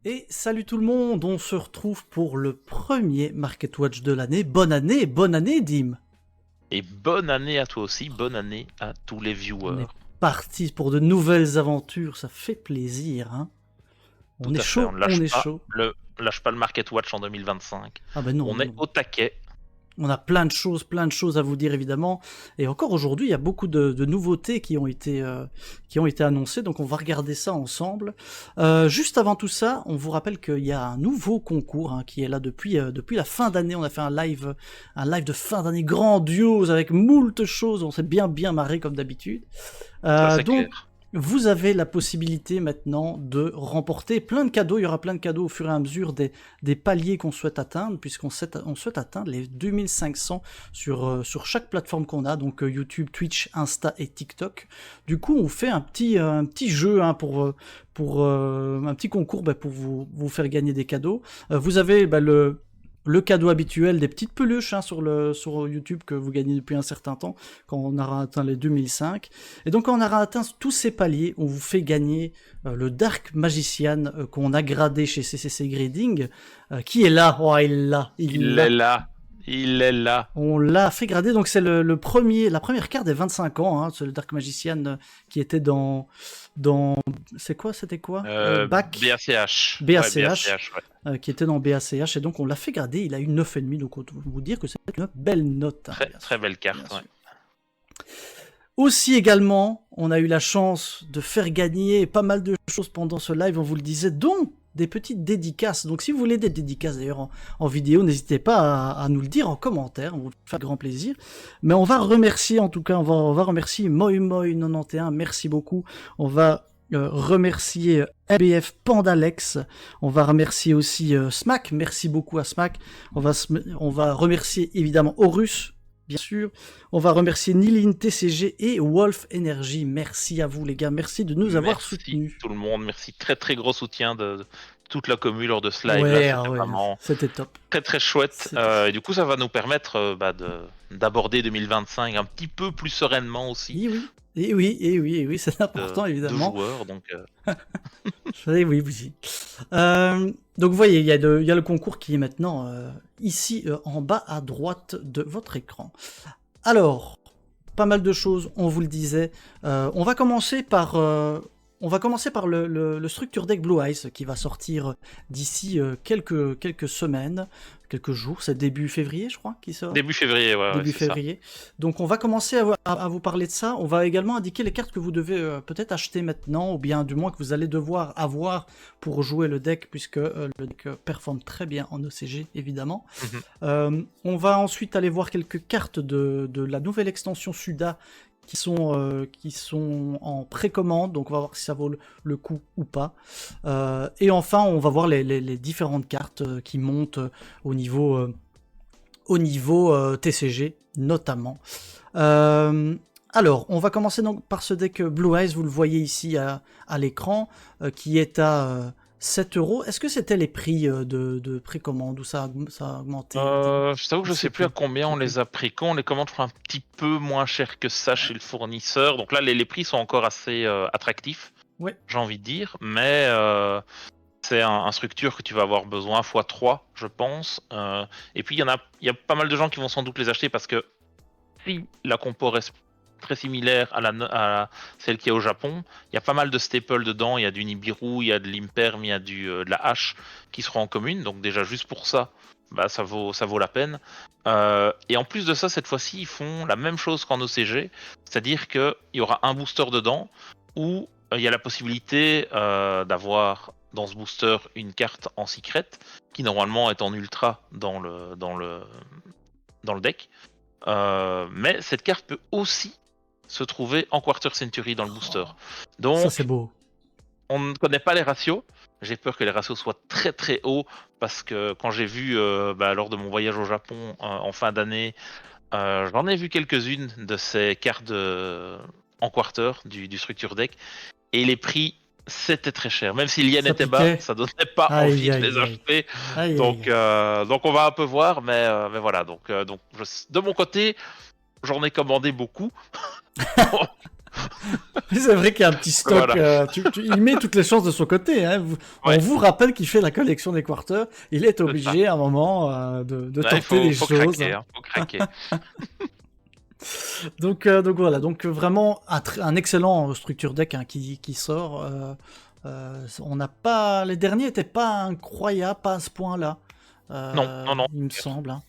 Et salut tout le monde, on se retrouve pour le premier Market Watch de l'année. Bonne année Dim. Et bonne année à toi aussi, bonne année à tous les On viewers. est parti pour de nouvelles aventures, ça fait plaisir. Hein. Tout On est à fait, on chaud, ne on lâche est pas chaud. lâche pas le Market Watch en 2025. Ah ben non, On est non. au taquet. On a plein de choses à vous dire évidemment. Et encore aujourd'hui, il y a beaucoup de nouveautés qui ont été annoncées, donc on va regarder ça ensemble. Juste avant tout ça, on vous rappelle qu'il y a un nouveau concours qui est là depuis la fin d'année. On a fait un live de fin d'année grandiose avec moult choses. On s'est bien marré comme d'habitude. Ça c'est Donc clair. vous avez la possibilité maintenant de remporter plein de cadeaux. Il y aura plein de cadeaux au fur et à mesure des paliers qu'on souhaite atteindre, puisqu'on souhaite atteindre les 2500 sur chaque plateforme qu'on a, donc YouTube, Twitch, Insta et TikTok. Du coup, on fait un petit jeu pour un petit concours pour vous faire gagner des cadeaux. Vous avez le cadeau habituel des petites peluches sur YouTube que vous gagnez depuis un certain temps quand on aura atteint les 2005. Et donc quand on aura atteint tous ces paliers, on vous fait gagner le Dark Magician qu'on a gradé chez CCC Grading, qui est là. Oh, il est là, Il est là, il est là. on l'a fait grader, donc c'est la première carte des 25 ans, c'est le Dark Magician qui était c'était quoi Bac BACH. Ouais, BACH, BACH, ouais. qui était dans BACH, et donc on l'a fait grader, il a eu 9,5, donc on peut vous dire que c'est une belle note. Très, Bien très sûr, belle bien carte, sûr. ouais. Aussi également, on a eu la chance de faire gagner pas mal de choses pendant ce live, on vous le disait, dont des petites dédicaces. Donc si vous voulez des dédicaces d'ailleurs en vidéo, n'hésitez pas à nous le dire en commentaire, on vous fait grand plaisir. Mais on va remercier en tout cas, on va remercier MoiMoi91, merci beaucoup. On va remercier LBF Pandalex, on va remercier aussi Smack, merci beaucoup à Smack. On va remercier évidemment Horus, bien sûr. On va remercier Nilin TCG et Wolf Energy. Merci à vous les gars, merci de nous avoir soutenus. Tout le monde, merci. Très très gros soutien de toute la commu lors de ce live là, Ouais, c'était vraiment c'était top. très très chouette. C'était chouette. Et du coup ça va nous permettre d'aborder 2025 un petit peu plus sereinement aussi. Et oui, c'est important de évidemment. joueurs. Oui. Donc vous voyez, il y a le concours qui est maintenant ici en bas à droite de votre écran. Alors, pas mal de choses, on vous le disait. On va commencer par le Structure Deck Blue Eyes qui va sortir d'ici quelques semaines, quelques jours. C'est début février, je crois, qui sort. Début février, ouais, Début c'est ça. février. Donc on va commencer à vous parler de ça. On va également indiquer les cartes que vous devez peut-être acheter maintenant, ou bien du moins que vous allez devoir avoir pour jouer le deck, puisque le deck performe très bien en OCG, évidemment. On va ensuite aller voir quelques cartes de la nouvelle extension Suda qui sont en précommande, donc on va voir si ça vaut le coup ou pas. Et enfin, on va voir les différentes cartes qui montent au niveau TCG notamment. Alors, on va commencer donc par ce deck Blue Eyes, vous le voyez ici à l'écran, qui est à 7€. Est-ce que c'était les prix de précommande ou ça a augmenté Je t'avoue que je sais plus à combien on les a pris. Quand on les commande, je crois un petit peu moins cher que ça chez le fournisseur. Donc là, les prix sont encore assez attractifs, Ouais. j'ai envie de dire. Mais c'est un structure que tu vas avoir besoin x3, je pense. Et puis, il y a pas mal de gens qui vont sans doute les acheter parce que si la compo reste très similaire à celle qu'il y a au Japon, il y a pas mal de staples dedans. Il y a du Nibiru, il y a de l'Imperm, il y a de la hache qui seront en commune. Donc déjà, juste pour ça, ça vaut la peine. Et en plus de ça, cette fois-ci, ils font la même chose qu'en OCG. C'est-à-dire qu'il y aura un booster dedans où il y a la possibilité d'avoir dans ce booster une carte en secret qui normalement est en ultra dans le deck. Mais cette carte peut aussi se trouver en Quarter Century dans le booster. Donc, ça c'est beau. On ne connaît pas les ratios. J'ai peur que les ratios soient très très hauts parce que quand j'ai vu lors de mon voyage au Japon en fin d'année, j'en ai vu quelques-unes de ces cartes en quarter du structure deck et les prix c'était très cher. Même si le yen était bas, ça donnait pas envie de les acheter. Donc on va un peu voir, mais voilà. Donc de mon côté, j'en ai commandé beaucoup. C'est vrai qu'il y a un petit stock. Voilà. Il met toutes les chances de son côté. Hein. On Ouais. vous rappelle qu'il fait la collection des quarters. Il est C'est ça. obligé à un moment de Là, il tenter des faut choses. craquer, hein, faut craquer. Donc voilà. Donc vraiment un excellent structure deck hein, qui sort. On n'a pas. Les derniers n'étaient pas incroyables, pas à ce point-là. Non, non, non. Il me semble. Hein.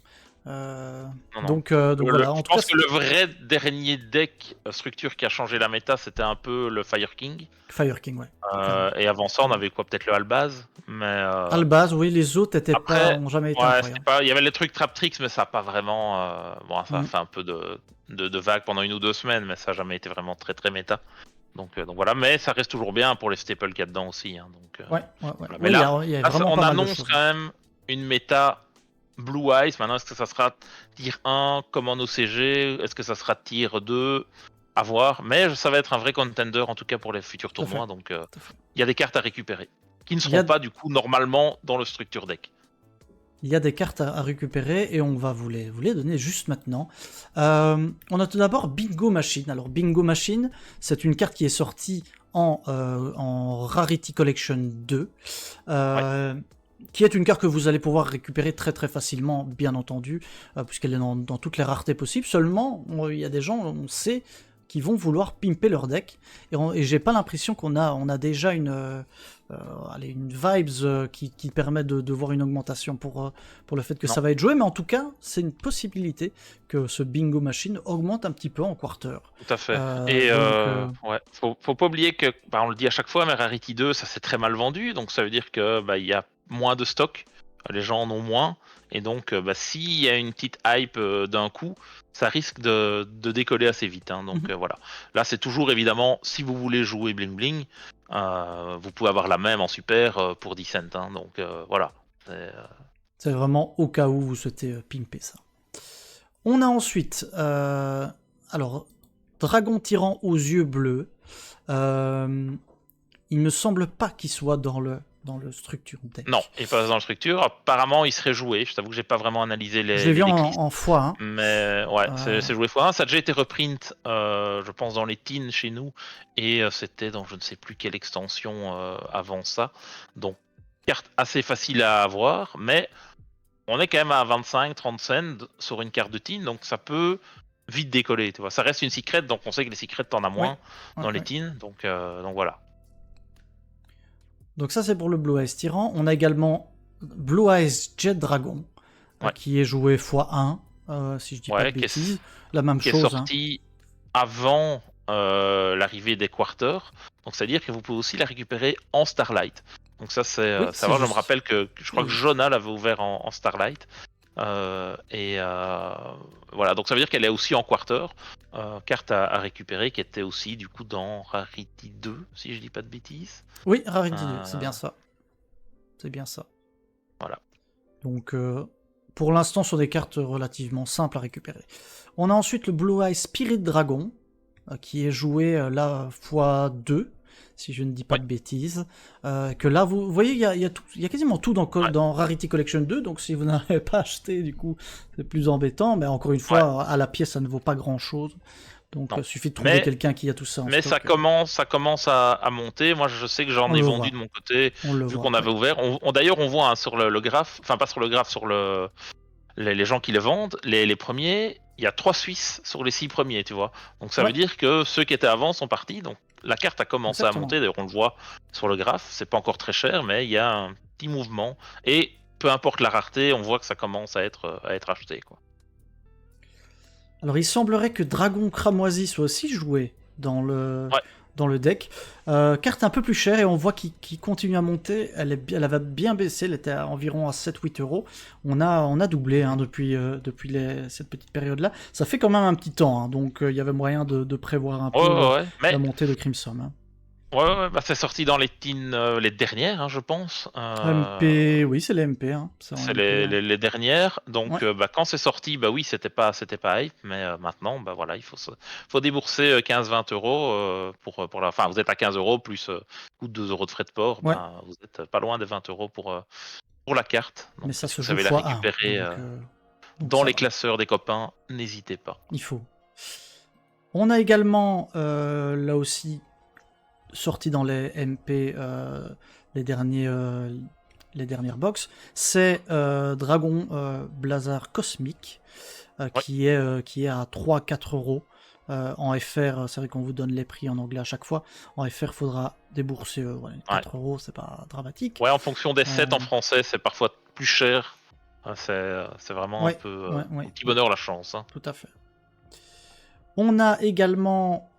Euh, Non, non. donc voilà. Je En tout cas, pense que le vrai dernier deck structure qui a changé la méta, c'était un peu le Fire King. Fire King, ouais. Clairement. Et avant ça, on avait quoi? Peut-être le Albaz. Mais Albaz, oui, les autres après, ont jamais été ouais, c'était incroyables. pas. Il y avait les trucs Trap Tricks, mais ça a pas vraiment. Bon, ça a Mm. fait un peu de vague pendant 1 ou 2 semaines, mais ça a jamais été vraiment très très méta. Donc voilà, mais ça reste toujours bien pour les staples qu'il y a dedans aussi. Hein, donc, Ouais. voilà. Mais Oui, là, il y a là, vraiment on pas mal de annonce choses. quand même une méta Blue Eyes. Maintenant, est-ce que ça sera tier 1 comme en OCG? Est-ce que ça sera tier 2? À voir. Mais ça va être un vrai contender en tout cas pour les futurs Tout à fait. tournois. Donc Tout à fait. il y a des cartes à récupérer qui ne Il y seront a, pas du coup normalement dans le structure deck. il y a des cartes à récupérer et on va vous les donner juste maintenant. On a tout d'abord Bingo Machine. Alors Bingo Machine, c'est une carte qui est sortie en Rarity Collection 2. Qui est une carte que vous allez pouvoir récupérer très très facilement, bien entendu, puisqu'elle est dans toutes les raretés possibles. Seulement, il y a des gens, on sait, qui vont vouloir pimper leur deck. Et j'ai pas l'impression qu'on a déjà une vibes qui permet de voir une augmentation pour le fait que Non. ça va être joué. Mais en tout cas, c'est une possibilité que ce Bingo Machine augmente un petit peu en quarter. Tout à fait. Donc, Ouais, faut pas oublier que, on le dit à chaque fois, mais Rarity 2, ça s'est très mal vendu, donc ça veut dire que il y a moins de stock, les gens en ont moins, et donc s'il y a une petite hype d'un coup, ça risque de décoller assez vite. Hein, donc voilà. Là, c'est toujours évidemment, si vous voulez jouer Bling Bling, vous pouvez avoir la même en super pour 10 cents. Hein, donc voilà. c'est vraiment au cas où vous souhaitez pimper ça. On a ensuite, alors, Dragon Tyran aux yeux bleus. Il me semble pas qu'il soit dans le structure deck. Non, il passe dans la structure. Apparemment, il serait joué. Je t'avoue que j'ai pas vraiment analysé Je l'ai vu les en, decklists. en x1. Mais ouais, c'est joué x1. Ça a déjà été reprint, je pense, dans les teens chez nous. Et c'était dans je ne sais plus quelle extension avant ça. Donc, carte assez facile à avoir. Mais on est quand même à 25-30 cents sur une carte de teen. Donc, ça peut vite décoller. Tu vois. Ça reste une secret. Donc, on sait que les secrets, t'en as moins dans les teens. Donc voilà. Donc ça c'est pour le Blue Eyes Tyran. On a également Blue Eyes Jet Dragon, qui est joué x1, si je dis pas de bêtises. La même chose. Qui est sorti avant l'arrivée des quarters. Donc c'est-à-dire que vous pouvez aussi la récupérer en Starlight. Donc ça c'est savoir. Je me rappelle que je crois que Jonah l'avait ouvert en Starlight. Voilà, donc ça veut dire qu'elle est aussi en quarter. Carte à récupérer qui était aussi du coup dans Rarity 2, si je dis pas de bêtises. Oui, Rarity 2, c'est bien ça. C'est bien ça. Voilà. Donc pour l'instant sur des cartes relativement simples à récupérer. On a ensuite le Blue Eye Spirit Dragon, qui est joué là x2, si je ne dis pas de bêtises. Que là, vous voyez, il y a quasiment tout dans Rarity Collection 2, donc si vous n'avez pas acheté, du coup, c'est plus embêtant. Mais encore une fois, à la pièce, ça ne vaut pas grand-chose. Donc il suffit de trouver quelqu'un qui a tout ça en mais stock. Ça commence à monter. Moi, je sais que j'en ai vendu de mon côté, vu qu'on avait ouvert. D'ailleurs, on voit sur le graphe, enfin pas sur le graphe, sur les gens qui les vendent, les premiers, il y a 3 Suisses sur les 6 premiers, tu vois. Donc ça veut dire que ceux qui étaient avant sont partis. Donc la carte a commencé à monter. D'ailleurs, on le voit sur le graphe. C'est pas encore très cher, mais il y a un petit mouvement. Et peu importe la rareté, on voit que ça commence à être acheté, quoi. Alors il semblerait que Dragon Cramoisi soit aussi joué dans le deck. Carte un peu plus chère et on voit qu'il continue à monter. Elle avait bien baissé, elle était environ à 7-8 euros. On a doublé depuis cette petite période-là. Ça fait quand même un petit temps, hein, donc il y avait moyen de prévoir un peu la montée de Crimson. Hein. Ouais, c'est sorti dans les teens, les dernières, hein, je pense. MP, oui, c'est les MP. Hein. C'est les dernières. Donc, quand c'est sorti, oui, c'était pas hype, mais maintenant, voilà, il faut débourser 15-20 euros pour la. Enfin, vous êtes à 15 euros plus coût de 2 euros de frais de port. Vous êtes pas loin des 20 euros pour la carte. Donc, mais ça si se vous joue savez la récupérer donc dans les classeurs des copains, n'hésitez pas. Il faut. On a également, là aussi, sorti dans les MP, les dernières box, c'est Dragon Blazar Cosmic, qui est à 3-4 euros. En FR, c'est vrai qu'on vous donne les prix en anglais à chaque fois. En FR, faudra débourser 4 euros, c'est pas dramatique. Ouais, en fonction des sets en français, c'est parfois plus cher. C'est vraiment un peu un petit bonheur la chance. Hein. Tout à fait. On a également...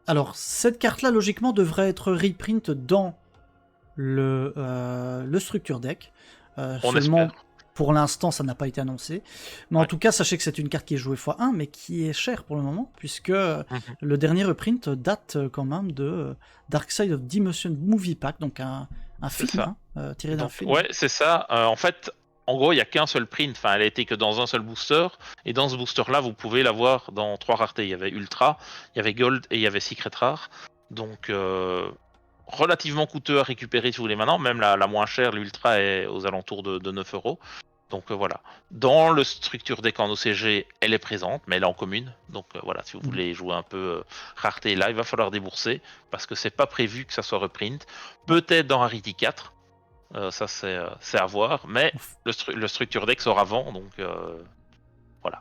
Alors, cette carte-là, logiquement, devrait être reprint dans le structure deck. On seulement, espère. pour l'instant, ça n'a pas été annoncé. Mais en tout cas, sachez que c'est une carte qui est jouée x1, mais qui est chère pour le moment, puisque le dernier reprint date quand même de Dark Side of Dimension Movie Pack, donc un film tiré d'un film. Ouais, c'est ça. En fait, en gros, il n'y a qu'un seul print. Enfin, elle a été que dans un seul booster. Et dans ce booster-là, vous pouvez l'avoir dans 3 raretés. Il y avait Ultra, il y avait Gold et il y avait Secret Rare. Donc, relativement coûteux à récupérer si vous voulez maintenant. Même la moins chère, l'Ultra, est aux alentours de 9 euros. Donc voilà. Dans le structure deck en OCG, elle est présente, mais elle est en commune. Donc voilà, si vous voulez jouer un peu rareté là, il va falloir débourser. Parce que c'est pas prévu que ça soit reprint. Peut-être dans Rarity 4. Ça c'est à voir, mais le structure deck sort avant, donc voilà.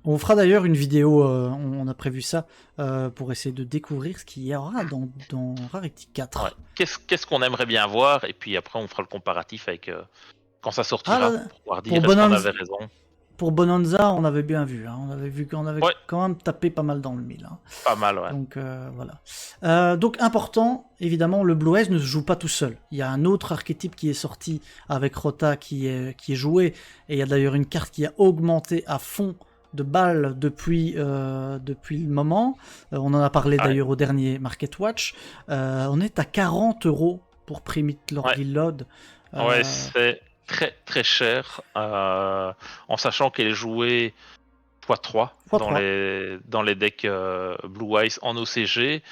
On fera d'ailleurs une vidéo, on a prévu ça, pour essayer de découvrir ce qu'il y aura dans Rarity 4. Ouais. Qu'est-ce qu'on aimerait bien voir, et puis après on fera le comparatif avec quand ça sortira, pour pouvoir dire est-ce qu'on avait raison. Pour Bonanza, on avait bien vu. Hein. On avait vu qu'on avait quand même tapé pas mal dans le mille. Hein. Pas mal, ouais. Donc voilà. Donc important, évidemment, le Blue Eyes ne se joue pas tout seul. Il y a un autre archétype qui est sorti avec Rota qui est joué. Et il y a d'ailleurs une carte qui a augmenté à fond de balles depuis le moment. On en a parlé d'ailleurs au dernier Market Watch. On est à 40 € pour Primite Lord Reload. Ouais, c'est très très cher, en sachant qu'elle est jouée x3 dans les decks Blue Eyes en OCG.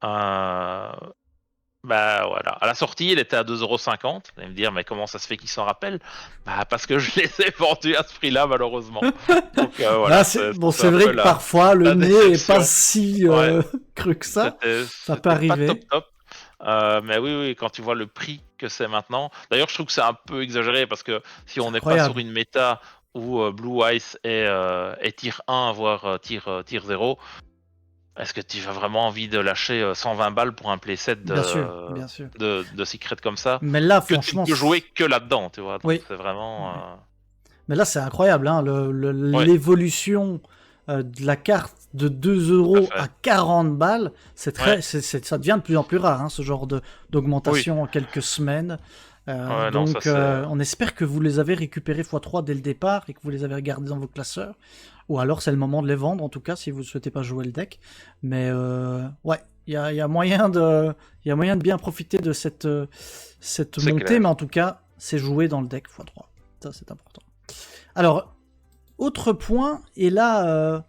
Bah voilà, à la sortie elle était à 2,50€. Vous allez me dire, mais comment ça se fait qu'ils s'en rappellent? Bah parce que je les ai vendus à ce prix-là, malheureusement. Donc voilà. C'est vrai que parfois le nez est pas si creux que ça. Ça peut arriver. Pas top. Mais oui, quand tu vois le prix que c'est maintenant. D'ailleurs, je trouve que c'est un peu exagéré parce que si on n'est pas sur une méta où Blue Eyes est tier 1, voire tier 0, est-ce que tu as vraiment envie de lâcher 120 balles pour un playset bien sûr. de Secret comme ça? Mais là, que franchement. Tu peux jouer que là-dedans, tu vois. Donc c'est vraiment. Mais là, c'est incroyable, hein, l'évolution de la carte de 2€ à 40 balles, ça devient de plus en plus rare, hein, ce genre d'augmentation en quelques semaines. Donc on espère que vous les avez récupérés x3 dès le départ et que vous les avez gardés dans vos classeurs. Ou alors c'est le moment de les vendre, en tout cas, si vous ne souhaitez pas jouer le deck. Mais il y a moyen de bien profiter de cette montée, clair. mais en tout cas, c'est joué dans le deck x3. Ça, c'est important. Alors, autre point, et là,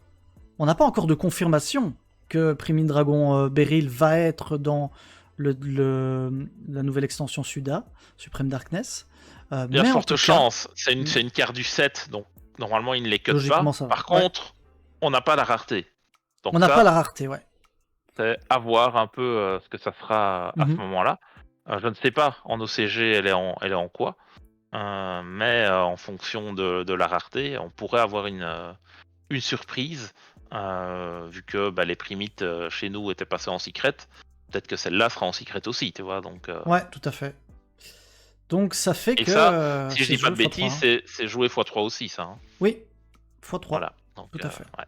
on n'a pas encore de confirmation que Primite Dragon Beryl va être dans la nouvelle extension Suda, Supreme Darkness. Il y a forte chance, c'est une carte du 7, donc normalement il ne les cut pas. Par contre, on n'a pas la rareté. Donc on n'a pas la rareté, ouais. C'est à voir un peu ce que ça sera à ce moment-là. Je ne sais pas, en OCG elle est en quoi. Mais en fonction de la rareté, on pourrait avoir une surprise, vu que les primites chez nous étaient passées en secret. Peut-être que celle-là sera en secret aussi, tu vois. Donc, ouais, tout à fait. Donc ça fait que... ça, si je dis pas de bêtises, c'est joué x3 aussi, ça. Hein. Oui, x3. Voilà. Donc, tout à fait. Ouais.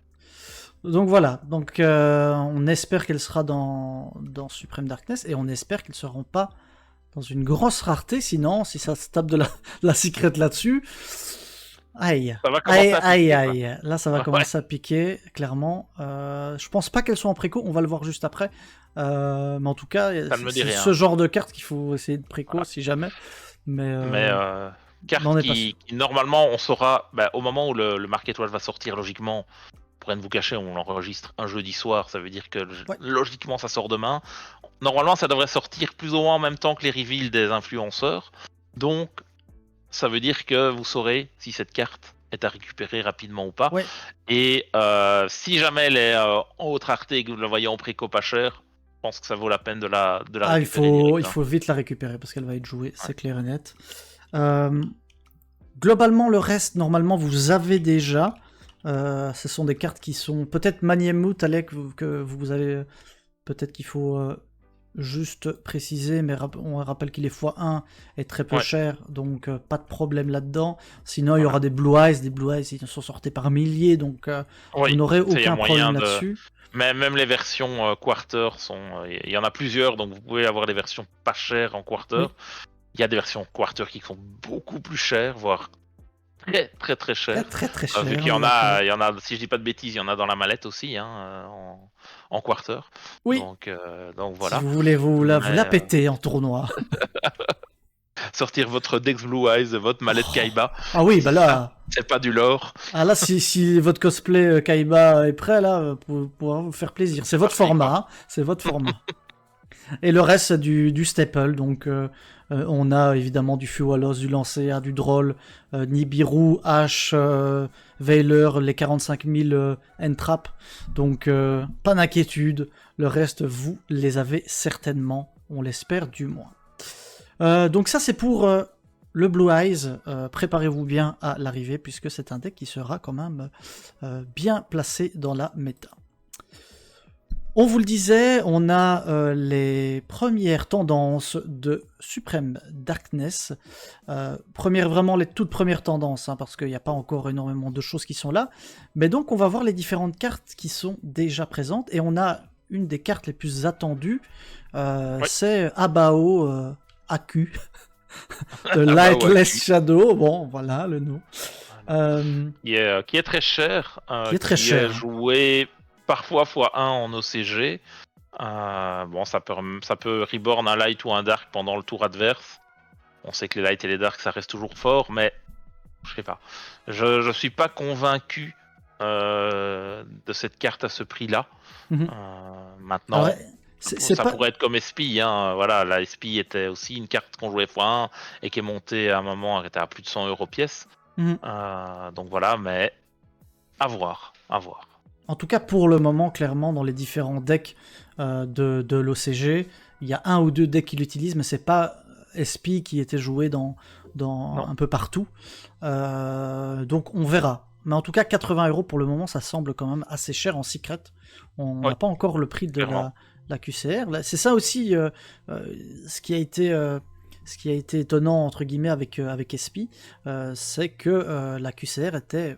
Donc voilà, donc on espère qu'elle sera dans Supreme Darkness, et on espère qu'ils ne seront pas dans une grosse rareté, sinon, si ça se tape de la secret là-dessus, aïe, là ça va commencer à piquer, clairement. Je pense pas qu'elles soient en préco, on va le voir juste après, mais en tout cas, c'est ce genre de carte qu'il faut essayer de préco, si jamais. Mais carte qui normalement on saura, au moment où le Market Watch va sortir, logiquement, pour rien de vous cacher, on l'enregistre un jeudi soir, ça veut dire que logiquement ça sort demain. Normalement ça devrait sortir plus ou moins en même temps que les reveals des influenceurs, donc ça veut dire que vous saurez si cette carte est à récupérer rapidement ou pas. Ouais. Et si jamais elle est en haute rareté et que vous la voyez en préco pas cher, je pense que ça vaut la peine de la Ah, récupérer direct. il faut vite la récupérer parce qu'elle va être jouée, c'est clair et net. Globalement, le reste, normalement, vous avez déjà. Ce sont des cartes qui sont peut-être Maniemut, Alec, que vous avez. Peut-être qu'il faut juste préciser, mais on rappelle qu'il est x1 est très peu cher, donc pas de problème là-dedans. Sinon, il y aura des Blue Eyes. Des Blue Eyes, ils sont sortis par milliers, donc vous n'aurez aucun problème là-dessus. Mais même les versions quarter il y en a plusieurs, donc vous pouvez avoir des versions pas chères en quarter. Oui. Il y a des versions quarter qui sont beaucoup plus chères, voire très très chères. Très cher. Vu qu'il y en a, si je dis pas de bêtises, il y en a dans la mallette aussi, en quarter. Oui. Donc voilà. Si vous voulez vous la péter en tournoi. Sortir votre Dex Blue Eyes, votre mallette Kaiba. Ah oui, bah là. C'est pas du lore. Ah là, si votre cosplay Kaiba est prêt, là, pour pouvoir vous faire plaisir. C'est votre format. Hein, c'est votre format. Et le reste, c'est du staple. Donc, on a évidemment du Fuwalos, du Lancea, du Droll, Nibiru, H, Veiler, les 45 000 Entrap. Donc, pas d'inquiétude. Le reste, vous les avez certainement. On l'espère du moins. Donc ça, c'est pour le Blue Eyes. Préparez-vous bien à l'arrivée, puisque c'est un deck qui sera quand même bien placé dans la méta. On vous le disait, on a les premières tendances de Supreme Darkness. Vraiment les toutes premières tendances, hein, parce qu'il n'y a pas encore énormément de choses qui sont là. Mais donc on va voir les différentes cartes qui sont déjà présentes. Et on a une des cartes les plus attendues, c'est Abao AQ. de Lightless Shadow. Bon, voilà le nom. Qui est très cher. Qui est joué parfois x1 en OCG. Bon, ça peut reborn un light ou un dark pendant le tour adverse. On sait que les light et les dark, ça reste toujours fort, mais je sais pas. Je suis pas convaincu de cette carte à ce prix-là. Maintenant, ça pourrait être comme SP. Hein. Voilà, la SP était aussi une carte qu'on jouait x1 et qui est montée à un moment, elle était à plus de 100 € pièce. Donc voilà, mais à voir. En tout cas, pour le moment, clairement, dans les différents decks de l'OCG, il y a un ou deux decks qui l'utilisent, mais c'est pas SP qui était joué dans un peu partout. Donc on verra. Mais en tout cas, 80 € pour le moment, ça semble quand même assez cher en secret. On n'a pas encore le prix de la QCR. C'est ça aussi ce qui a été étonnant entre guillemets avec SP, c'est que la QCR était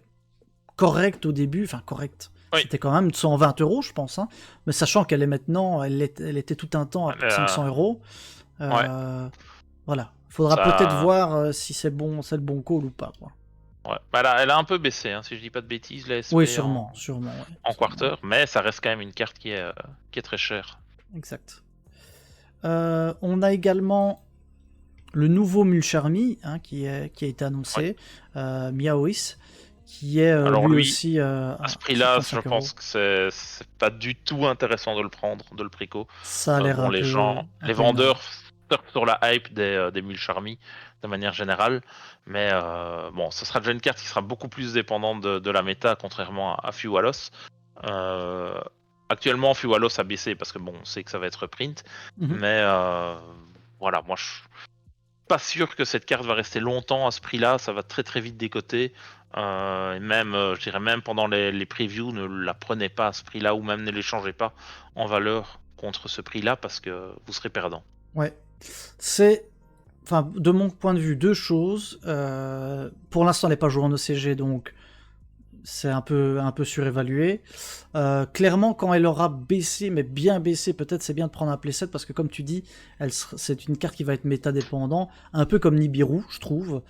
correcte au début, enfin correcte. C'était quand même 120 €, je pense. Hein. Mais sachant qu'elle est maintenant, elle était tout un temps à 500 €. Voilà. Faudra peut-être voir si c'est le bon call ou pas. Quoi. Ouais. Elle a un peu baissé, hein, si je dis pas de bêtises, la SP. Oui, sûrement. En quarter, mais ça reste quand même une carte qui est très chère. Exact. On a également le nouveau Mulcharmy, hein, qui a été annoncé, Miaois, qui est lui aussi à ce prix-là, je pense que c'est pas du tout intéressant de le prendre, de le préco. Ça a l'air les vendeurs surfent sur la hype des Mulcharmy de manière générale, mais bon, ce sera déjà une carte qui sera beaucoup plus dépendante de la méta, contrairement à Fuwalos. Actuellement, Fuwalos a baissé parce que bon, on sait que ça va être print, mais voilà, moi je suis pas sûr que cette carte va rester longtemps à ce prix-là, ça va très très vite décoter. Même, je dirais même pendant les previews, ne la prenez pas à ce prix-là ou même ne l'échangez pas en valeur contre ce prix-là parce que vous serez perdant. Ouais, c'est, enfin, de mon point de vue, deux choses. Pour l'instant, elle n'est pas jouée en OCG, donc c'est un peu surévalué. Clairement, quand elle aura baissé, mais bien baissé, peut-être c'est bien de prendre un playset parce que comme tu dis, c'est une carte qui va être méta-dépendant, un peu comme Nibiru, je trouve,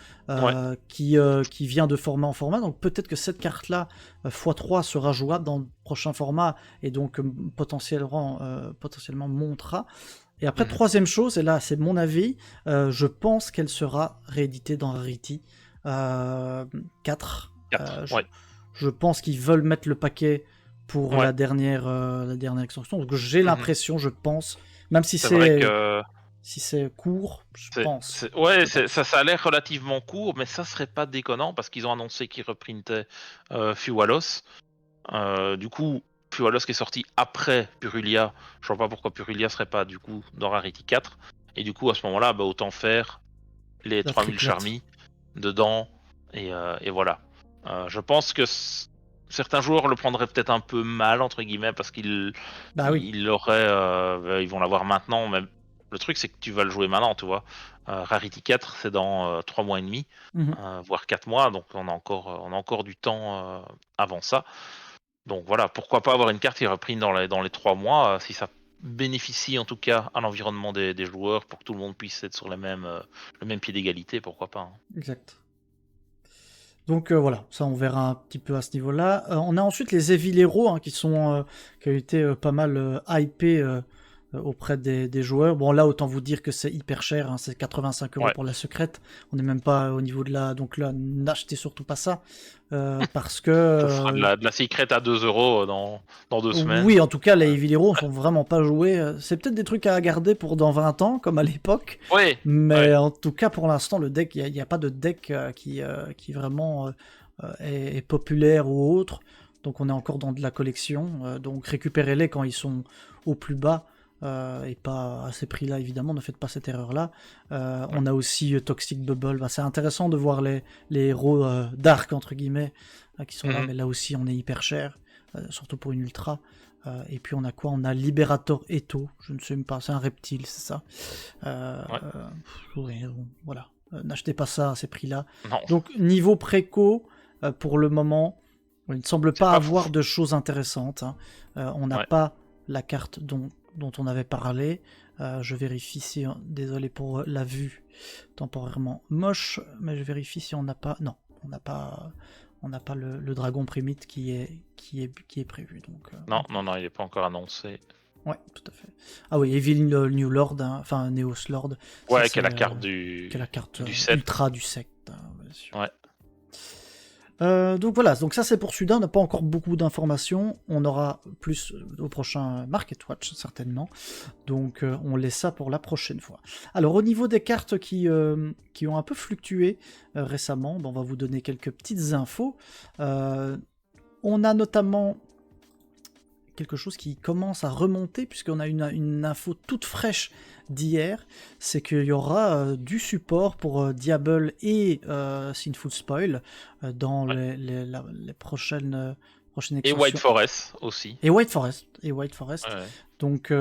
qui vient de format en format. Donc peut-être que cette carte-là, x3, sera jouable dans le prochain format et donc potentiellement montera. Et après, troisième chose, et là c'est mon avis, je pense qu'elle sera rééditée dans Rarity 4. Je pense qu'ils veulent mettre le paquet pour la dernière extension. Donc j'ai l'impression, je pense, même si c'est vrai que Si c'est court, je pense. Ouais, ça a l'air relativement court, mais ça serait pas déconnant parce qu'ils ont annoncé qu'ils reprintaient Fuwalos. Du coup, Fuwalos qui est sorti après Purulia, je vois pas pourquoi Purulia serait pas du coup dans Rarity 4. Et du coup, à ce moment-là, autant faire les La 3000 triplette. Charmy dedans, et voilà. Je pense que certains joueurs le prendraient peut-être un peu mal, entre guillemets, parce qu'ils Bah oui. ils vont l'avoir maintenant, mais le truc c'est que tu vas le jouer maintenant, tu vois. Rarity 4, c'est dans 3 mois et demi, Mhm. voire 4 mois, donc on a encore du temps avant ça. Donc voilà, pourquoi pas avoir une carte qui est reprise dans les 3 mois, si ça bénéficie en tout cas à l'environnement des joueurs pour que tout le monde puisse être sur le même pied d'égalité, pourquoi pas. Hein. Exact. Donc voilà, ça on verra un petit peu à ce niveau-là. On a ensuite les Evil Hero hein, qui ont été pas mal hypés auprès des joueurs. Bon là autant vous dire que c'est hyper cher, hein, c'est 85 € Ouais. pour la secrète. On n'est même pas au niveau de la... Donc là, n'achetez surtout pas ça. Parce que... Ça sera de la secret à 2 € dans 2 semaines. Oui, en tout cas, les Evil Hero sont vraiment pas joués. C'est peut-être des trucs à garder pour dans 20 ans, comme à l'époque. Oui. Mais en tout cas, pour l'instant, le deck, il n'y a pas de deck qui vraiment est populaire ou autre. Donc on est encore dans de la collection. Donc récupérez-les quand ils sont au plus bas. Et pas à ces prix-là, évidemment, ne faites pas cette erreur-là. On a aussi Toxic Bubble. Bah, c'est intéressant de voir les héros dark, entre guillemets, qui sont là, mais là aussi, on est hyper cher, surtout pour une ultra. Et puis on a quoi? On a Liberator Eto, je ne sais même pas, c'est un reptile, c'est ça. Voilà, n'achetez pas ça à ces prix-là. Non. Donc niveau préco, pour le moment, il ne semble pas avoir de choses intéressantes. Hein. On n'a pas la carte dont on avait parlé. Je vérifie si... Désolé pour la vue temporairement moche, mais je vérifie si on n'a pas... Non, on n'a pas le dragon primite qui est prévu. Donc, non, il n'est pas encore annoncé. Ouais, tout à fait. Ah oui, Evil New Lord, hein, enfin Neos Lord. Ouais, qui est la carte du set. Ultra du secte. Hein, bien sûr. Ouais. Donc voilà, donc ça c'est pour celui-là, on n'a pas encore beaucoup d'informations, on aura plus au prochain Market Watch certainement, donc on laisse ça pour la prochaine fois. Alors au niveau des cartes qui ont un peu fluctué récemment, on va vous donner quelques petites infos. On a notamment quelque chose qui commence à remonter, puisqu'on a une info toute fraîche d'hier, c'est qu'il y aura du support pour Diable et Sinful Spoil dans les prochaines extensions. Et White Forest aussi. Et White Forest. Ouais. Donc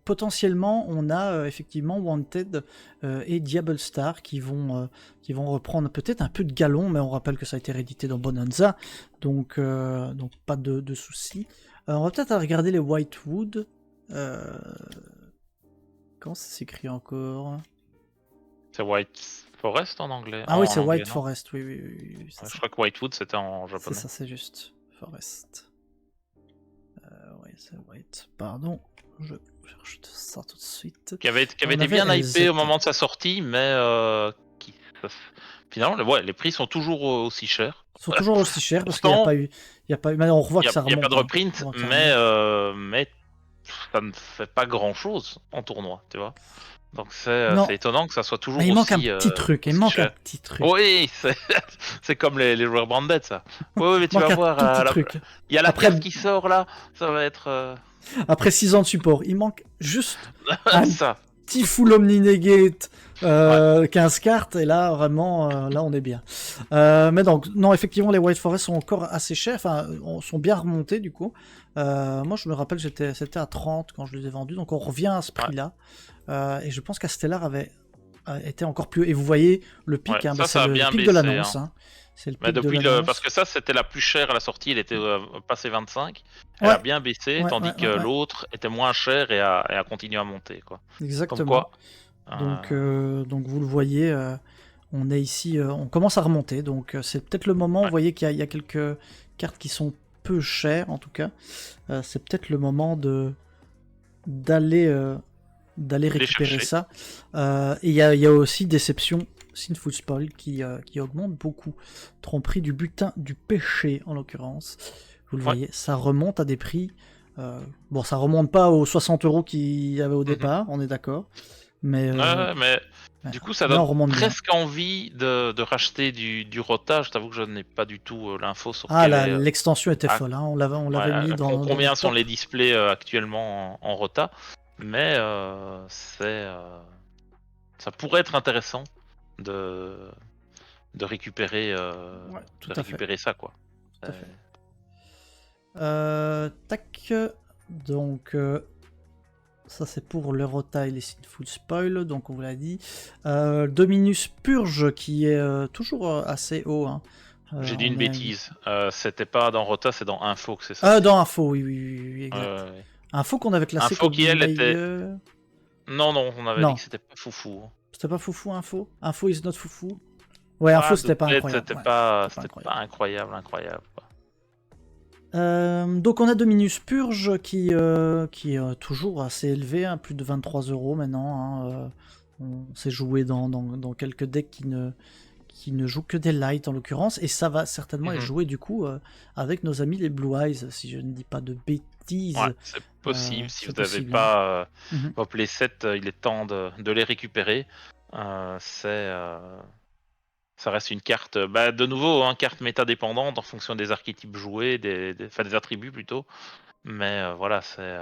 potentiellement, on a effectivement Wanted et Diable Star qui vont reprendre peut-être un peu de galon, mais on rappelle que ça a été réédité dans Bonanza, donc pas de soucis. On va peut-être regarder les Whitewood. Comment ça s'écrit encore? C'est White Forest en anglais. Ah oui, c'est anglais, White non Forest, oui je crois que Whitewood c'était en japonais. C'est ça, c'est juste. Forest. Oui, c'est White. Pardon, je cherche ça tout de suite. Qui avait été bien hypé au moment de sa sortie, mais finalement, les prix sont toujours aussi chers. Ils sont toujours aussi chers parce qu'il n'y a pas eu. Mais on revoit que ça remonte. Il n'y a pas de reprint, mais ça ne fait pas grand chose en tournoi, tu vois. Donc c'est étonnant que ça soit toujours aussi. Mais il manque un petit truc. Il manque un petit truc. Oui, c'est comme les joueurs branded, ça. Oui, mais tu vas voir. Il y a la carte qui sort là. Ça va être. Après 6 ans de support, il manque juste un ça. petit full Omni Negate, 15 cartes, et là, vraiment, là, on est bien. Mais donc, non, effectivement, les White Forest sont encore assez chers, enfin, sont bien remontés, du coup. Moi, je me rappelle, c'était à 30 quand je les ai vendus, donc on revient à ce prix-là. Et je pense qu'Astellar avait été encore plus... Et vous voyez, le pic, c'est le pic de l'annonce. Hein. C'est le pic de l'annonce. Parce que ça, c'était la plus chère à la sortie, elle était passée 25. Elle a bien baissé, tandis que l'autre était moins cher et a continué à monter. Quoi. Exactement. Comme quoi, donc vous le voyez, on est ici, on commence à remonter. Donc c'est peut-être le moment, vous voyez qu'il y a quelques cartes qui sont peu chères en tout cas. C'est peut-être le moment d'aller récupérer ça. Et il y a aussi Déception, Sinful Spoil qui augmente beaucoup. Tromperie du butin du péché en l'occurrence. Vous le voyez, ça remonte à des prix. Bon, ça remonte pas aux 60 € qu'il y avait au départ, on est d'accord. Mais, mais ouais. du coup, ça Là, on donne remonte bien. presque envie de racheter du Rota. Je t'avoue que je n'ai pas du tout l'info sur Ah, quel est. l'extension était Ah, folle, hein. On l'avait ouais, mis dans les combien sont les tops. displays actuellement en Rota, mais ça pourrait être intéressant de, de récupérer, Ouais, tout à fait. ça, quoi. Tout à fait. Tac. Donc, ça c'est pour le Rota et les Sinful Spoil, donc on vous l'a dit. Dominus Purge qui est toujours assez haut. Hein. J'ai dit On une est... bêtise. C'était pas dans Rota, c'est dans Info que c'est Ah, sorti. dans Info, oui, exact. Ouais. Info qu'on avait classé Info comme qui, elle, était. meilleur. Non, on avait dit Non, que c'était pas foufou. c'était pas foufou, Info. Info is not foufou. Ouais, Info Ouais, de c'était pas tête, incroyable. c'était Ouais, c'était pas incroyable, quoi. Donc on a Dominus Purge qui est toujours assez élevé, hein, plus de 23 € maintenant. Hein, on s'est joué dans quelques decks qui ne jouent que des lights en l'occurrence, et ça va certainement être Mhm. joué du coup avec nos amis les Blue Eyes, si je ne dis pas de bêtises. Ouais, c'est possible. Si C'est vous n'avez possible. Hein. pas Mhm. vos playsets, il est temps de les récupérer. Ça reste une carte, de nouveau, hein, carte méta dépendante en fonction des archétypes joués, enfin des attributs plutôt. Mais voilà, c'est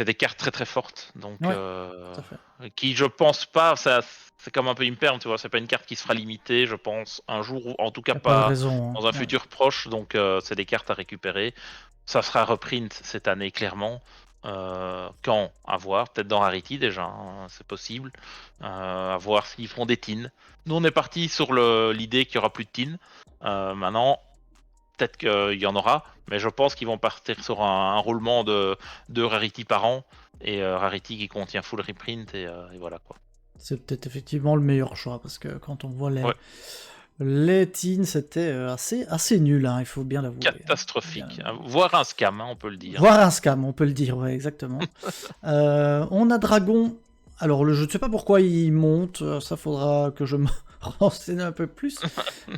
des cartes très très fortes. Donc, Ouais, tout à fait. qui, je pense pas, c'est comme un peu Imperm, tu vois, c'est pas une carte qui sera limitée, je pense, un jour, ou en tout cas Y a pas de pas raison. dans un Hein. Ouais. futur proche. Donc, c'est des cartes à récupérer. Ça sera reprint cette année, clairement. Quand? À voir. Peut-être dans Rarity déjà, hein, c'est possible. À voir s'ils feront des teens. Nous, on est parti sur l'idée qu'il y aura plus de teens. Maintenant, peut-être qu'il y en aura, mais je pense qu'ils vont partir sur un roulement de Rarity par an. Et Rarity qui contient full reprint, et voilà quoi. C'est peut-être effectivement le meilleur choix, parce que quand on voit Ouais, les teens, c'était assez nul, hein, il faut bien l'avouer. catastrophique. Voire un scam, hein, on peut le dire. Voire un scam, on peut le dire, ouais, exactement. On a Dragon. Alors, je ne sais pas pourquoi il monte, ça faudra que je me renseigne un peu plus.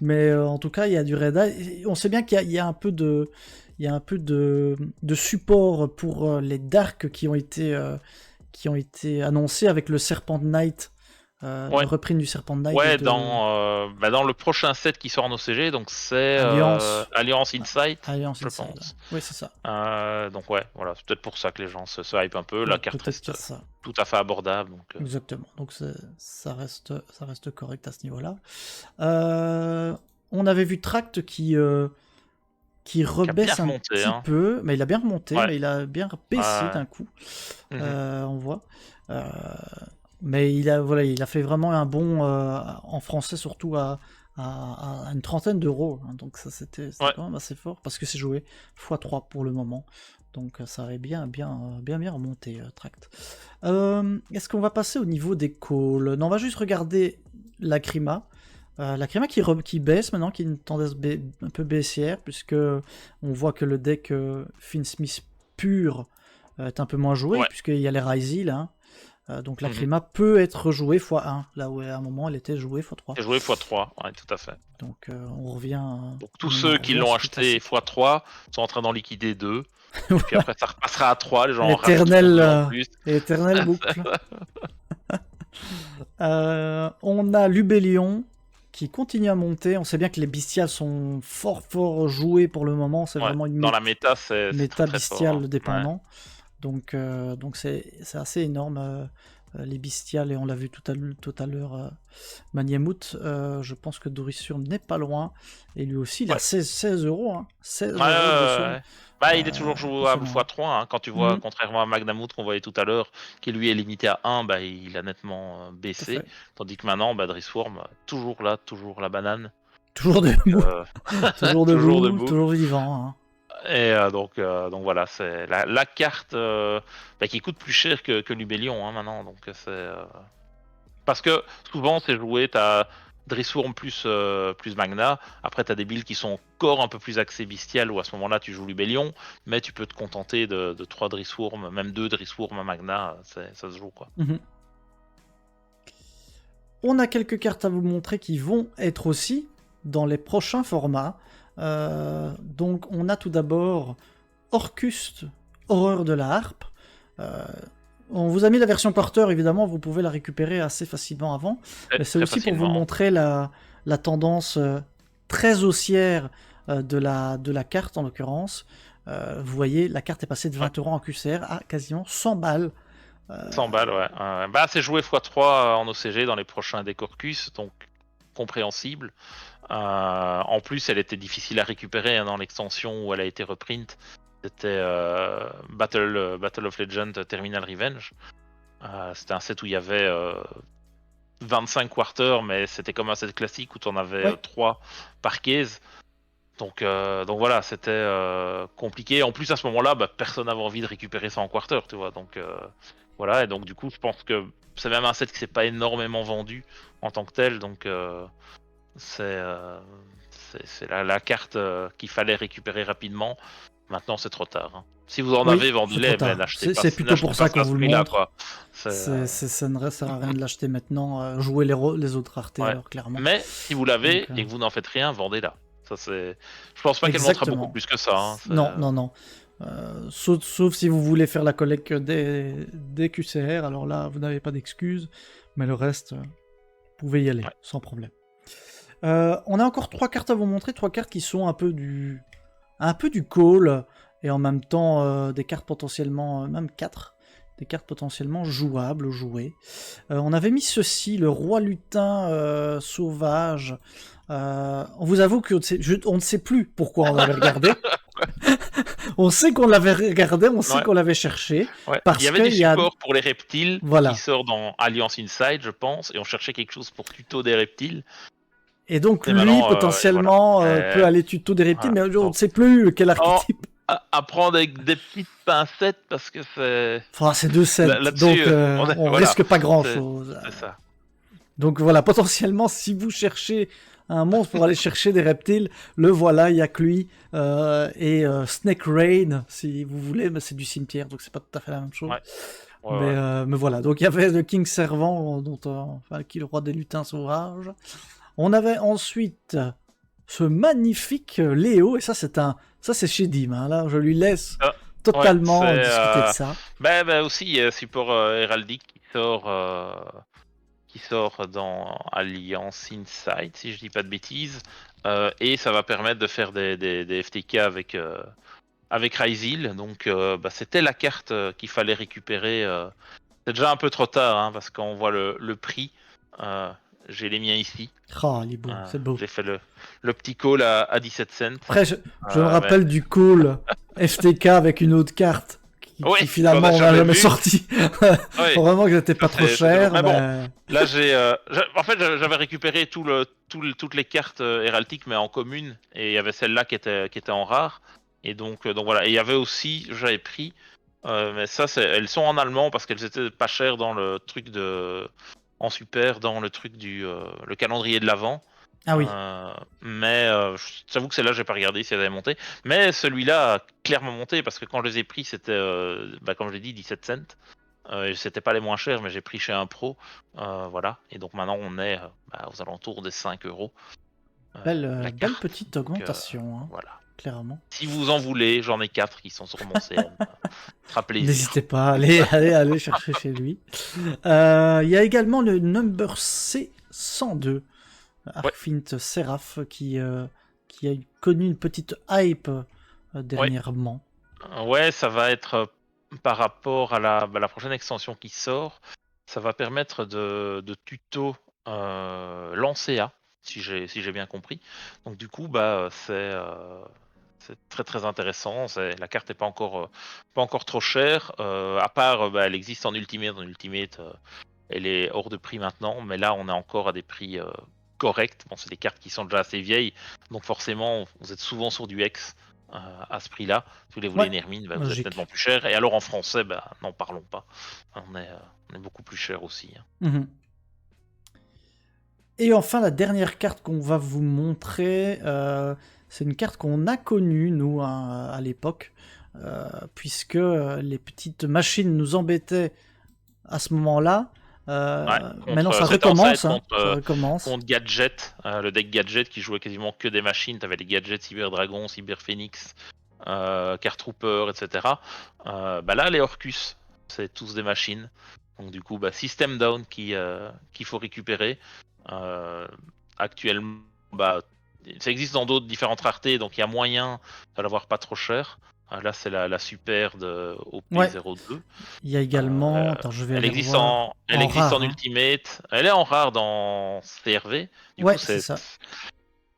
Mais en tout cas, il y a du Red Eye. On sait bien qu'il y a un peu de. Il y a un peu de support pour les Darks qui ont été annoncés avec le Serpent Knight, Ouais. le reprint du Serpent Knight Ouais, de dans le prochain set qui sort en OCG, donc c'est Alliance. Alliance Insight, Alliance je Inside. pense. Oui, c'est ça. Donc ouais, voilà, c'est peut-être pour ça que les gens se hype un peu. La carte Peut-être qu'il reste y a ça. tout à fait abordable. Donc, Exactement. Donc ça reste correct à ce niveau-là. On avait vu Tract qui qui a bien rebaisse un remonté, petit hein. peu, mais il a bien remonté, Ouais. mais il a bien baissé d'un coup. Mhm. On voit. Mais il a fait vraiment un bond en français, surtout à une trentaine d'euros. Hein. Donc ça, c'était Ouais. quand même assez fort, parce que c'est joué x3 pour le moment. Donc ça avait bien remonté, Tract. Est-ce qu'on va passer au niveau des calls? Non, on va juste regarder Lacrima. Lacrima qui baisse maintenant, qui est une tendance un peu baissière, puisque on voit que le deck Finsmith pur est un peu moins joué, Ouais. puisqu'il y a les Ryzil. Hein. Donc Mhm. Lacrima peut être joué x1, là où à un moment elle était jouée x3. C'est joué x3, ouais, tout à fait. Donc on revient. Donc tous ceux qui l'ont sur acheté classique. x3 sont en train d'en liquider 2. Et puis après, ça repassera à 3, les gens en rachètent en plus. Éternelle boucle. On a Lubellion qui continue à monter. On sait bien que les bestiales sont fort jouées pour le moment. C'est Ouais, vraiment une dans la méta, c'est méta très, très bestiale fort, hein. dépendant. Donc c'est assez énorme. Les bestiales, et on l'a vu tout à l'heure, Maniamout, je pense que Dorissurm n'est pas loin, et lui aussi il a 16 €, hein, 16 € Dorissurm. Il est toujours jouable Impressionnant. x3, hein, quand tu vois, Mhm, contrairement à Magnamout qu'on voyait tout à l'heure, qui lui est limité à 1, il a nettement tout à baissé, fait. tandis que maintenant, Drissworm, toujours là, toujours la banane. Toujours Donc, debout, toujours toujours debout, debout. toujours vivant. Hein. Et donc voilà, c'est la carte qui coûte plus cher que Lubellion, hein, maintenant. Donc c'est parce que souvent c'est joué, t'as Drissworm plus Magna. Après t'as des builds qui sont encore un peu plus axés bestial, où à ce moment-là tu joues Lubellion, mais tu peux te contenter de 3 Drissworm, même 2 Drissworm à Magna, ça se joue quoi. Mhm. On a quelques cartes à vous montrer qui vont être aussi dans les prochains formats. Donc on a tout d'abord Orcust, Horreur de la Harpe. On vous a mis la version quarter, évidemment, vous pouvez la récupérer assez facilement avant. Mais c'est Très aussi pour vous facilement. montrer la tendance très haussière de la carte, en l'occurrence. Vous voyez, la carte est passée de 20 € en QCR à quasiment 100 balles. 100 balles, ouais. Bah, c'est joué x3 en OCG dans les prochains Decorcus, donc compréhensible. En plus, elle était difficile à récupérer dans l'extension où elle a été reprint. C'était Battle of Legend Terminal Revenge. C'était un set où il y avait 25 quarters, mais c'était comme un set classique où tu en avais 3 par case. Donc voilà, c'était compliqué. En plus, à ce moment-là, personne n'avait envie de récupérer ça en quarter, tu vois. Donc voilà, et donc du coup, je pense que c'est même un set qui s'est pas énormément vendu en tant que tel. Donc c'est la carte qu'il fallait récupérer rapidement. Maintenant, c'est trop tard. Si vous en avez, Oui, c'est trop vendez-les, mais tard. n'achetez pas, C'est plutôt pour n'achetez pas ça ça qu'on à ce vous le prix-là, montre. quoi. Ça ne sert à rien de l'acheter maintenant. Jouer les autres raretés, Ouais. alors, clairement. Mais si vous Donc, l'avez et que vous n'en faites rien, vendez-la. Ça, c'est. Je pense pas qu'elle montera beaucoup exactement. plus que ça. Non, non, non. Sauf si vous voulez faire la collecte des QCR, alors là, vous n'avez pas d'excuses. Mais le reste, vous pouvez y aller, Ouais. sans problème. On a encore 3 cartes à vous montrer, 3 cartes qui sont un peu du call, et en même temps des cartes potentiellement, même 4, des cartes potentiellement jouables, jouées. On avait mis ceci, le roi lutin sauvage. On vous avoue qu'on ne sait plus pourquoi on l'avait regardé. On sait qu'on l'avait regardé, on sait qu'on l'avait cherché. Ouais. Parce Il y avait des qu'il y a... supports pour les reptiles Voilà. qui sortent dans Alliance Inside, je pense, et on cherchait quelque chose pour tuto des reptiles. Et donc Et lui, maintenant, potentiellement, voilà. peut aller tuto des reptiles, Voilà. mais on ne Donc, sait plus quel archétype. à prendre avec des petites pincettes parce que c'est. Enfin, c'est 2 cents, Là-dessus, donc on voilà, risque pas grand-chose. c'est ça. Donc voilà, potentiellement, si vous cherchez un monstre pour aller chercher des reptiles, le voilà, il y a que lui. Et Snake Rain, si vous voulez, mais c'est du cimetière, donc c'est pas tout à fait la même chose. Ouais. Mais voilà, donc il y avait le King Servant, qui est le roi des lutins sauvages. On avait ensuite ce magnifique Léo, et ça c'est chez Dim, hein, là je lui laisse totalement discuter de ça. Aussi support héraldique qui sort dans Alliance Inside, si je dis pas de bêtises, et ça va permettre de faire des FTK avec Ryzil. Donc c'était la carte qu'il fallait récupérer. C'est déjà un peu trop tard, hein, parce qu'on voit le prix. J'ai les miens ici. Ah, il est beau, c'est beau. J'ai fait le petit call à 17 cents. Après, je me rappelle du call FTK avec une autre carte qui finalement on n'a jamais sorti. Vraiment que c'était pas trop cher. Mais bon, là en fait j'avais récupéré toutes les cartes héraldiques mais en commune, et il y avait celle-là qui était en rare, et donc voilà. Et il y avait aussi, j'avais pris, mais ça elles sont en allemand parce qu'elles étaient pas chères dans le truc en super, dans le truc le calendrier de l'Avent. Ah oui. Mais j'avoue que celle-là, j'ai pas regardé si elle avait monté. Mais celui-là a clairement monté parce que quand je les ai pris, c'était, comme je l'ai dit, 17 cents. C'était pas les moins chers, mais j'ai pris chez un pro. Voilà. Et donc maintenant, on est aux alentours des 5 €. Belle petite augmentation, hein, voilà. clairement. Si vous en voulez, j'en ai 4 qui sont sur mon CM. Sera plaisir. N'hésitez pas, allez chercher chez lui. Il y a également le number C102, Arfint Seraph, qui a connu une petite hype dernièrement. Ouais, ça va être par rapport à la prochaine extension qui sort. Ça va permettre de tuto l'Ancea, si j'ai bien compris. Donc du coup, c'est très très intéressant. La carte n'est pas encore trop chère. À part, elle existe en Ultimate. En Ultimate, elle est hors de prix maintenant, mais là, on est encore à des prix corrects. Bon, c'est des cartes qui sont déjà assez vieilles, donc forcément, vous êtes souvent sur du X à ce prix-là. Si vous voulez Nermine, vous êtes nettement plus cher. Et alors en français, n'en parlons pas. On est beaucoup plus cher aussi. Mm-hmm. Et enfin, la dernière carte qu'on va vous montrer, c'est une carte qu'on a connue, nous, à l'époque, puisque les petites machines nous embêtaient à ce moment-là. Maintenant, ça recommence. Contre Gadget, le deck Gadget qui jouait quasiment que des machines. T'avais les gadgets Cyber Dragon, Cyber Phoenix, Card Trooper, etc. Là, les Orcus c'est tous des machines. Donc du coup, System Down qu'il faut récupérer. Actuellement, ça existe dans d'autres différentes raretés, donc il y a moyen de l'avoir pas trop cher. Là, c'est la super de Ouais. OP02. Il y a également, attends, je vais Elle aller existe revoir elle existe rare. en Ultimate. Elle est en rare dans CRV. Du Ouais, coup, c'est ça.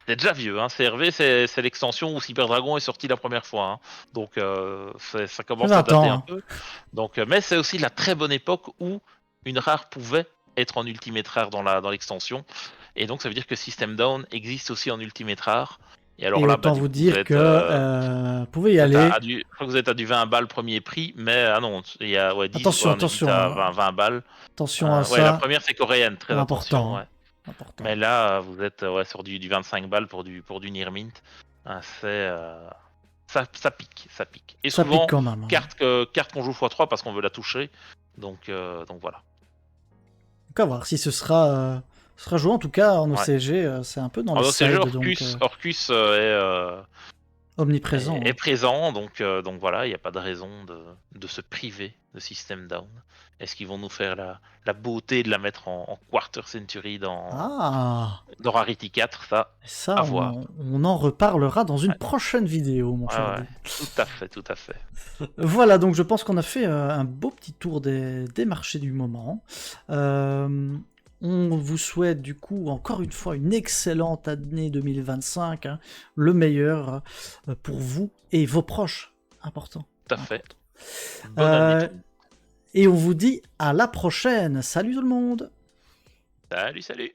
c'est déjà vieux. Hein. CRV, c'est l'extension où Cyber Dragon est sorti la première fois. Hein. Donc, ça J'ai commence à 20 dater ans. un Hein. peu. Donc, mais c'est aussi la très bonne époque où une rare pouvait être en Ultimate rare dans l'extension. Et donc, ça veut dire que System Down existe aussi en Ultimate rare. Et alors Et là, autant du vous coup, vous dire êtes, que vous pouvez y vous êtes aller. je crois que vous êtes à du 20 balles premier prix, mais ah non, il y a 10, Attention, on est vite attention, à 20 balles. attention à Ouais, la ça. première c'est coréenne, très attention, Important. ouais. Hein. Important. Mais là, vous êtes sur du 25 balles pour du Near Mint. Ça pique, ça pique. Et Ça pique souvent, quand même. Hein. carte qu'on joue x3 parce qu'on veut la toucher. Donc voilà. Donc à voir si ce sera joué. En tout cas, en Ouais. OCG, c'est un peu dans les Alors, c'est jeu sides, donc Orcus omniprésent. est Hein. présent, donc voilà, il n'y a pas de raison de se priver de System Down. Est-ce qu'ils vont nous faire la beauté de la mettre en Quarter Century Ah, dans Rarity 4, ça, ça, à voir. on en reparlera dans une Ouais, prochaine vidéo, mon cher ouais, Eddie. tout à fait, tout à fait. Voilà, donc je pense qu'on a fait un beau petit tour des marchés du moment. On vous souhaite du coup encore une fois une excellente année 2025, hein, le meilleur pour vous et vos proches. Important. Tout à fait. Important. Bonne année. Et on vous dit à la prochaine. Salut tout le monde. Salut, salut.